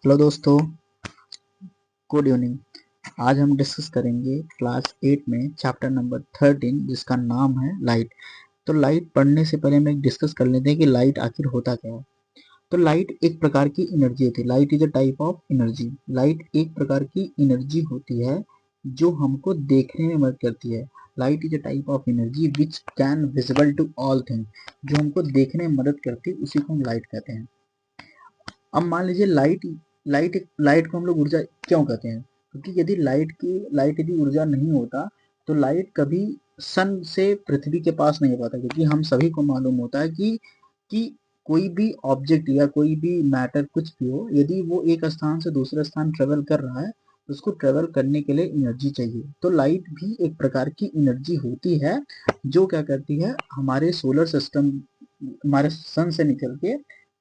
Hello दोस्तों, good evening. आज हम डिस्कस करेंगे क्लास 8 में चैप्टर नंबर 13 जिसका नाम है लाइट। तो लाइट पढ़ने से पहले हम एक डिस्कस कर लेते हैं कि लाइट आखिर होता क्या है। तो लाइट एक प्रकार की एनर्जी होती है। Light is a type of energy. Light एक प्रकार की एनर्जी होती है जो हमको देखने में मदद करती है। Light is a type of energy which can visible to all thing. जो हमको देखने में मदद करती है उसी को हम लाइट कहते हैं। अब मान लीजिए लाइट को हम लोग ऊर्जा क्यों कहते हैं, क्योंकि यदि लाइट यदि ऊर्जा नहीं होता तो लाइट कभी सन से पृथ्वी के पास नहीं हो पाता। क्योंकि हम सभी को मालूम होता है कि कोई भी ऑब्जेक्ट या कोई भी मैटर कुछ भी हो, यदि वो एक स्थान से दूसरे स्थान ट्रेवल कर रहा है तो उसको ट्रेवल करने के लिए एनर्जी चाहिए। तो लाइट भी एक प्रकार की एनर्जी होती है जो क्या करती है, हमारे सोलर सिस्टम, हमारे सन से निकल के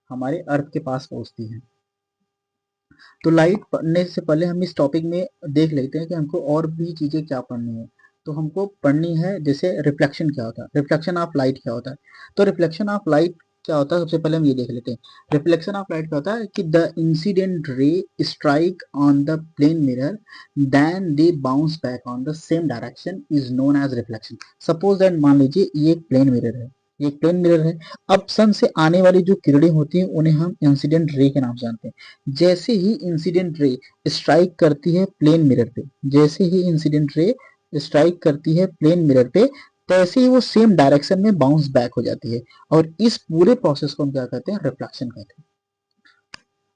हमारे अर्थ के पास पहुंचती है। तो लाइट पढ़ने से पहले हम इस टॉपिक में देख लेते हैं कि हमको और भी चीजें क्या पढ़नी है। तो हमको पढ़नी है जैसे रिफ्लेक्शन क्या होता है, रिफ्लेक्शन ऑफ लाइट क्या होता है। तो रिफ्लेक्शन ऑफ लाइट क्या होता है, सबसे पहले हम ये देख लेते हैं। रिफ्लेक्शन ऑफ लाइट क्या होता है कि the incident ray strike on the plane mirror then they bounce back on the same direction is known as reflection. Suppose that, मान लीजिए ये एक प्लेन मिरर है, ये एक प्लेन मिरर है। अब सन से आने वाली जो किरणें होती हैं उन्हें हम इंसिडेंट रे के नाम से जानते हैं। जैसे ही इंसिडेंट रे स्ट्राइक करती है प्लेन मिरर पे, जैसे ही इंसिडेंट रे स्ट्राइक करती है प्लेन मिरर पे, तैसे ही वो सेम डायरेक्शन में बाउंस बैक हो जाती है। और इस पूरे प्रोसेस को हम क्या कहते हैं, रिफ्लेक्शन कहते हैं।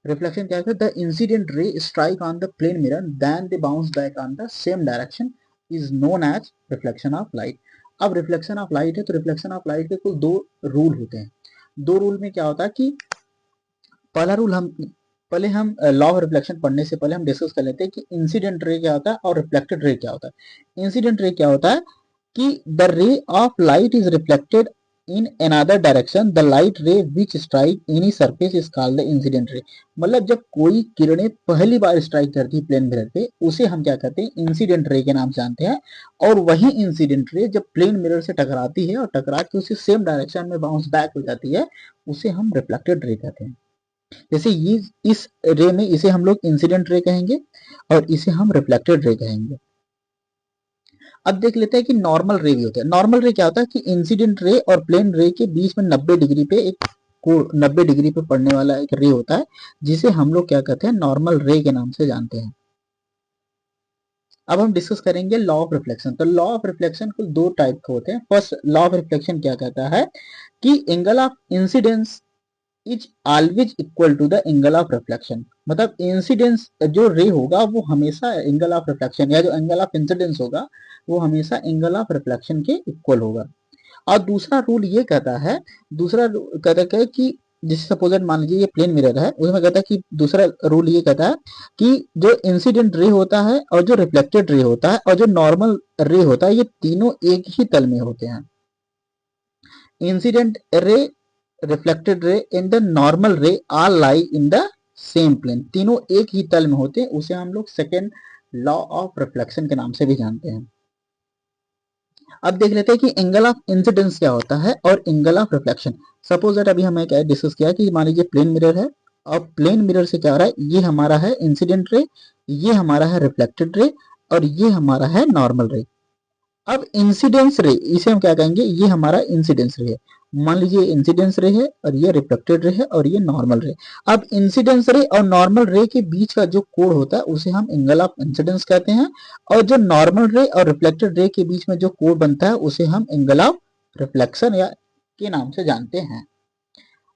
रिफ्लेक्शन क्या है, the incident ray strike on the plane mirror then they bounce back on the same direction is known as reflection of light. अब रिफ्लेक्शन ऑफ लाइट है तो रिफ्लेक्शन ऑफ लाइट के कुल दो रूल होते हैं। दो रूल में क्या होता है कि पहला रूल हम लॉ ऑफ रिफ्लेक्शन पढ़ने से पहले हम डिस्कस कर लेते हैं कि इंसिडेंट रे क्या होता है और रिफ्लेक्टेड रे क्या होता है। इंसिडेंट रे क्या होता है कि the ray of light is reflected in another direction, the light रे विच strike any surface is called the incident रे। मतलब जब कोई किरणें पहली बार स्ट्राइक करती है प्लेन मिरर पे, उसे हम क्या कहते हैं, इंसिडेंट रे के नाम से जानते हैं। और वही इंसिडेंट रे जब प्लेन मिरर से टकराती है और टकरा के उसी सेम डायरेक्शन में बाउंस बैक हो जाती है, उसे हम रिफ्लेक्टेड रे कहते हैं। जैसे ये इस रे में इसे हम लोग इंसिडेंट रे कहेंगे और इसे हम रिफ्लेक्टेड रे कहेंगे। अब देख लेते हैं कि नॉर्मल रे भी होता है। नॉर्मल रे क्या होता है कि इंसिडेंट रे और प्लेन रे के बीच में 90 डिग्री पे एक कोण, 90 डिग्री पे पड़ने वाला एक रे होता है जिसे हम लोग क्या कहते हैं, नॉर्मल रे के नाम से जानते हैं। अब हम डिस्कस करेंगे लॉ ऑफ रिफ्लेक्शन। तो लॉ ऑफ रिफ्लेक्शन कुल दो टाइप के होते हैं। फर्स्ट लॉ ऑफ रिफ्लेक्शन क्या कहता है कि angle of incidence is always equal to the angle of reflection. मतलब इंसिडेंस जो रे होगा वो हमेशा एंगल ऑफ रिफ्लेक्शन, या जो एंगल ऑफ इंसिडेंस होगा वो हमेशा एंगल ऑफ रिफ्लेक्शन के इक्वल होगा। और दूसरा रूल ये कहता है, कहता है कि जैसे सपोज मान लीजिए ये प्लेन मिरर है, उसमें कहता है कि दूसरा रूल ये कहता है कि जो इंसिडेंट रे होता है और जो रिफ्लेक्टेड रे होता है और जो नॉर्मल रे होता है, ये तीनों एक ही तल में होते हैं। Incident ray, reflected ray and the normal ray are lie in the same plane. तीनों एक ही तल में होते हैं। उसे हम लोग सेकेंड लॉ ऑफ रिफ्लेक्शन के नाम से भी जानते हैं। अब देख लेते हैं कि एंगल ऑफ इंसिडेंस क्या होता है और angle of reflection. Suppose that अभी हमें क्या डिस्कस किया कि मान लीजिए प्लेन मिरर है और प्लेन मिरर से क्या हो रहा है, ये हमारा है इंसिडेंट रे, ये हमारा है रिफ्लेक्टेड रे और ये हमारा है नॉर्मल रे। अब इंसिडेंस रे, इसे हम क्या कहेंगे, ये हमारा इंसिडेंस रे है। मान लीजिए इंसिडेंस रे है और ये रिफ्लेक्टेड रे है और ये नॉर्मल रे। अब इंसिडेंस रे और नॉर्मल रे के बीच का जो कोण होता है उसे हम एंगल ऑफ इंसिडेंस कहते हैं। और जो नॉर्मल रे और रिफ्लेक्टेड रे के बीच में जो कोण बनता है उसे हम एंगल ऑफ रिफ्लेक्शन या के नाम से जानते हैं।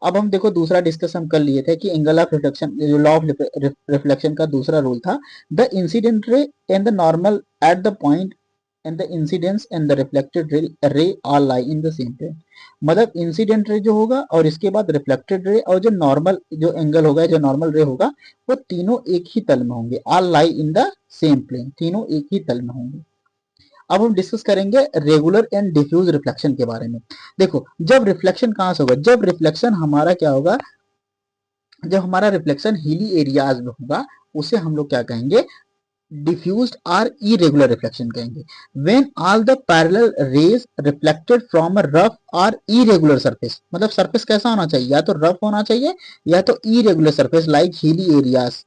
अब हम देखो दूसरा डिस्कस हम कर लिए थे कि एंगल ऑफ रिफ्लेक्शन, जो लॉ ऑफ रिफ्लेक्शन का दूसरा रूल था, the incident ray and the normal at the point and the incidence and the reflected ray are lie in the same plane. मतलब इंसिडेंट रे जो होगा और इसके बाद रिफ्लेक्टेड रे और जो नॉर्मल जो एंगल होगा, जो नॉर्मल रे होगा, वो तीनों एक ही तल में होंगे। Are lie in the same plane, तीनों एक ही तल में होंगे। अब हम डिस्कस करेंगे रेगुलर एंड डिफ्यूज रिफ्लेक्शन के बारे में। देखो जब रिफ्लेक्शन कहां से होगा, जब रिफ्लेक्शन हमारा क्या होगा, जब हमारा रिफ्लेक्शन हिली एरियाज में होगा उसे हम लोग क्या कहेंगे, diffused or irregular reflection कहेंगे। when all the parallel rays reflected from a rough or irregular surface, मतलब सरफेस कैसा होना चाहिए, या तो रफ होना चाहिए या तो irregular surface like hilly areas,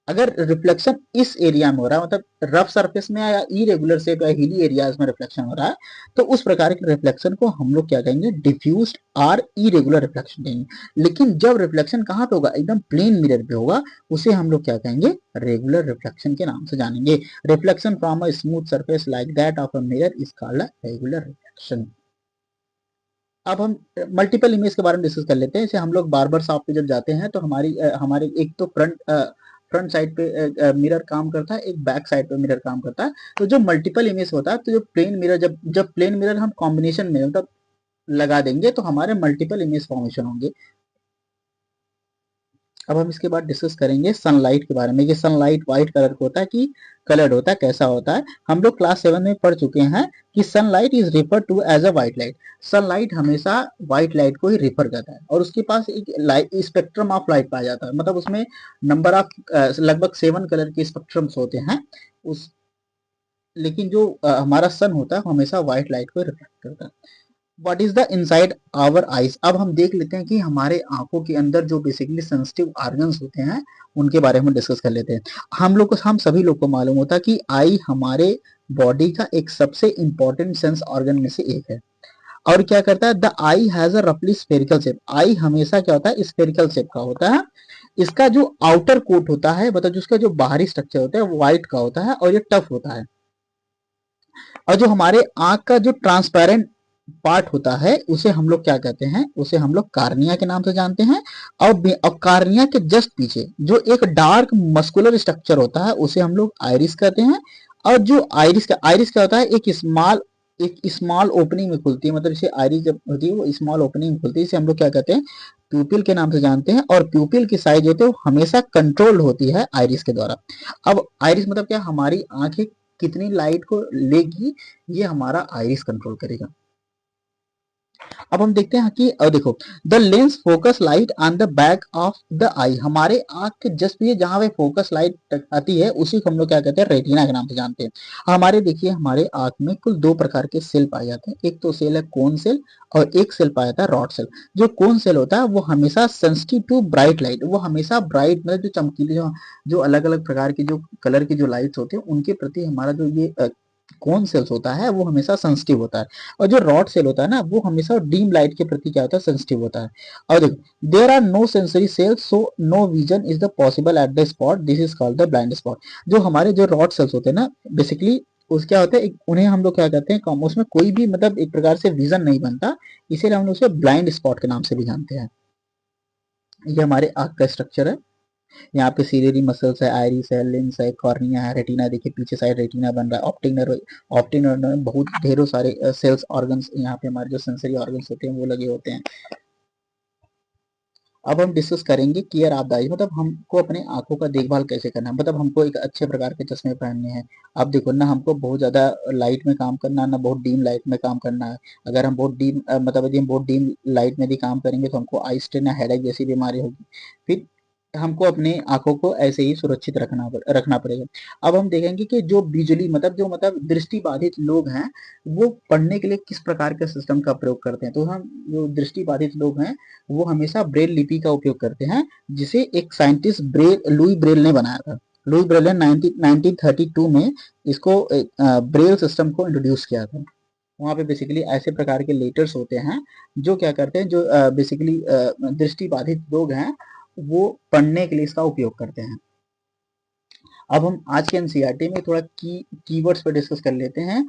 अगर रिफ्लेक्शन इस एरिया में हो रहा है, मतलब रफ सरफेस में या इरेगुलर शेप या हिली एरियाज में रिफ्लेक्शन हो रहा है, तो उस प्रकार के रिफ्लेक्शन को हम लोग क्या कहेंगे, डिफ्यूज्ड और इरेगुलर रिफ्लेक्शन कहेंगे। लेकिन जब रिफ्लेक्शन कहाँ पे होगा, एकदम प्लेन मिरर पे होगा, उसे हम लोग क्या कहेंगे, रेगुलर रिफ्लेक्शन के नाम से जानेंगे। Reflection from a smooth surface like that of a mirror is called a regular reflection. अब हम मल्टीपल इमेज के बारे में डिस्कस कर लेते हैं। जैसे हम लोग बार्बर शॉप पे जब जाते हैं तो हमारे एक तो फ्रंट साइड पे मिरर काम करता है, एक बैक साइड पे मिरर काम करता है। तो जो मल्टीपल इमेज होता है, तो जो प्लेन मिरर जब जब प्लेन मिरर हम कॉम्बिनेशन में मतलब लगा देंगे तो हमारे मल्टीपल इमेज फॉर्मेशन होंगे। अब हम इसके बाद डिस्कस करेंगे सनलाइट के बारे में। ये सनलाइट व्हाइट कलर का होता है कि कलर्ड होता है, कैसा होता है। हम लोग क्लास 7 में पढ़ चुके हैं कि sunlight is refer to as a white light. Sunlight हमेशा व्हाइट लाइट को ही रिफर करता है और उसके पास एक लाइट स्पेक्ट्रम ऑफ लाइट पाया जाता है, मतलब उसमें नंबर ऑफ लगभग 7 कलर के स्पेक्ट्रम्स होते हैं उस। लेकिन जो हमारा सन होता है हमेशा व्हाइट लाइट को रिफ्लेक्ट करता है। What is the inside our eyes. अब हम देख लेते हैं कि हमारे आंखों के अंदर जो बेसिकली सेंसिटिव ऑर्गन्स होते हैं उनके बारे में डिस्कस कर लेते हैं। हम सभी लोग को मालूम होता है कि आई हमारे बॉडी का एक सबसे इंपॉर्टेंट सेंस ऑर्गन में से एक है। और क्या करता है, द आई हैज अ रफली स्फेरिकल शेप। आई हमेशा क्या होता है, स्फेरिकल शेप का होता है। इसका जो आउटर कोट होता है, मतलब जिसका जो बाहरी स्ट्रक्चर होता है वो व्हाइट का होता है और ये टफ होता है। और जो हमारे आंख का जो ट्रांसपेरेंट पार्ट होता है उसे हम लोग क्या कहते हैं, उसे हम लोग कार्निया के नाम से जानते हैं। और कार्निया के जस्ट पीछे जो एक डार्क मस्कुलर स्ट्रक्चर होता है उसे हम लोग आइरिस कहते हैं। और जो आइरिस क्या होता है, एक स्मॉल ओपनिंग में खुलती है, मतलब जैसे आइरिस जब होती है वो स्मॉल ओपनिंग में खुलती है, इसे हम लोग क्या कहते हैं, प्यूपिल के नाम से जानते हैं। और प्यूपिल की साइज होती है वो हमेशा कंट्रोल होती है आइरिस के द्वारा। अब आइरिस मतलब क्या, हमारी आंखें कितनी लाइट को लेगी ये हमारा आइरिस कंट्रोल करेगा। अब हम देखते हैं कि देखो, the lens focus light on the back of the eye. हमारे आंख के जस्ट भी जहां पे फोकस लाइट आती है उसी को हम लोग क्या कहते हैं, रेटिना के नाम से जानते हैं। हमारे देखिए हमारे आंख में कुल दो प्रकार के सेल पाए जाते हैं। एक तो सेल है कोन सेल और एक सेल पाया जाता है रॉड सेल। जो कोन सेल होता है वो हमेशा सेंसिटिव टू ब्राइट लाइट, वो हमेशा ब्राइट मतलब जो चमकीली जो अलग अलग प्रकार की जो कलर की जो लाइट्स होती है उनके प्रति हमारा जो ये कौन सेल्स होता है वो हमेशा सेंसिटिव होता है। और जो रॉड सेल होता है ना वो हमेशा डीम लाइट के प्रति क्या होता है, सेंसिटिव होता है। और देखो, there are no sensory cells so no vision is the possible at the spot, this is called the blind spot. जो हमारे जो रॉड सेल्स होते हैं ना बेसिकली उस क्या होता है, उन्हें हम लोग क्या कहते हैं, उसमें कोई भी मतलब एक प्रकार से विजन नहीं बनता, इसीलिए हम लोग उसे ब्लाइंड स्पॉट के नाम से भी जानते हैं। ये हमारे आंख का स्ट्रक्चर है। यहाँ पे सीलियरी मसल्स है, आइरिस है, लेंस है, कॉर्निया है, रेटिना देखिए पीछे साइड रेटिना बन रहा है, ऑप्टिक नर्व में बहुत ढेरों सारे सेल्स ऑर्गन्स यहाँ पे हमारे जो सेंसरी ऑर्गन्स होते हैं वो लगे होते हैं। अब हम डिस्कस करेंगे केयर ऑफ द आई, मतलब हमको अपने आंखों का देखभाल कैसे करना है, मतलब हमको एक अच्छे प्रकार के चश्मे पहनने हैं। अब देखो ना, हमको बहुत ज्यादा लाइट में काम करना है ना बहुत डीम लाइट में काम करना है। अगर हम बहुत डीम मतलब यदि हम बहुत डीम लाइट में भी काम करेंगे तो हमको आई स्ट्रेन या हेडेक जैसी बीमारी होगी। फिर हमको अपने आंखों को ऐसे ही सुरक्षित रखना पड़ेगा। अब हम देखेंगे कि जो बिजली मतलब जो मतलब दृष्टि बाधित लोग हैं वो पढ़ने के लिए किस प्रकार के सिस्टम का प्रयोग करते हैं। तो हम जो दृष्टि बाधित लोग हैं वो हमेशा ब्रेल लिपि का उपयोग करते हैं, जिसे एक साइंटिस्ट लुई ब्रेल ने बनाया था। लुई ब्रेल ने 1932 में इसको ब्रेल सिस्टम को इंट्रोड्यूस किया था। वहाँ पे बेसिकली ऐसे प्रकार के लेटर्स होते हैं जो क्या करते हैं, जो बेसिकली दृष्टि बाधित लोग हैं वो पढ़ने के लिए इसका उपयोग करते हैं। अब हम आज के एनसीईआरटी में थोड़ा कीवर्ड्स पर डिस्कस कर लेते हैं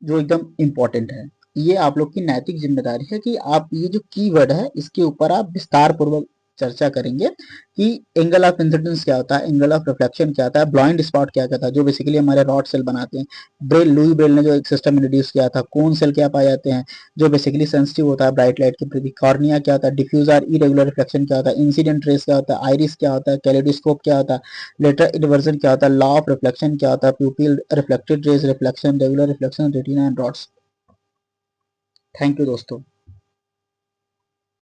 जो एकदम इम्पोर्टेंट है। ये आप लोग की नैतिक जिम्मेदारी है कि आप ये जो कीवर्ड है इसके ऊपर आप विस्तार पूर्वक चर्चा करेंगे कि एंगल ऑफ इंसिडेंस क्या होता है, एंगल ऑफ रिफ्लेक्शन क्या होता है, ब्लाइंड स्पॉट क्या कहता है, जो बेसिकली हमारे रॉड सेल बनाते हैं। लुई ब्रेल ने जो एक सिस्टम इंट्रोड्यूस किया था, कौन सेल क्या पाए जाते हैं जो बेसिकली सेंसिटिव होता है ब्राइट लाइट के प्रति, कॉर्निया क्या होता है, डिफ्यूज और इरेगुलर रिफ्लेक्शन क्या होता है, इंसिडेंट रेस क्या होता है, आइरिस क्या होता है, कैलेडोस्कोप क्या होता है, लेटर इन्वर्जन क्या होता है, लॉ ऑफ रिफ्लेक्शन क्या होता है, pupil reflected rays reflection, regular reflection, retina and rods. Thank you दोस्तों।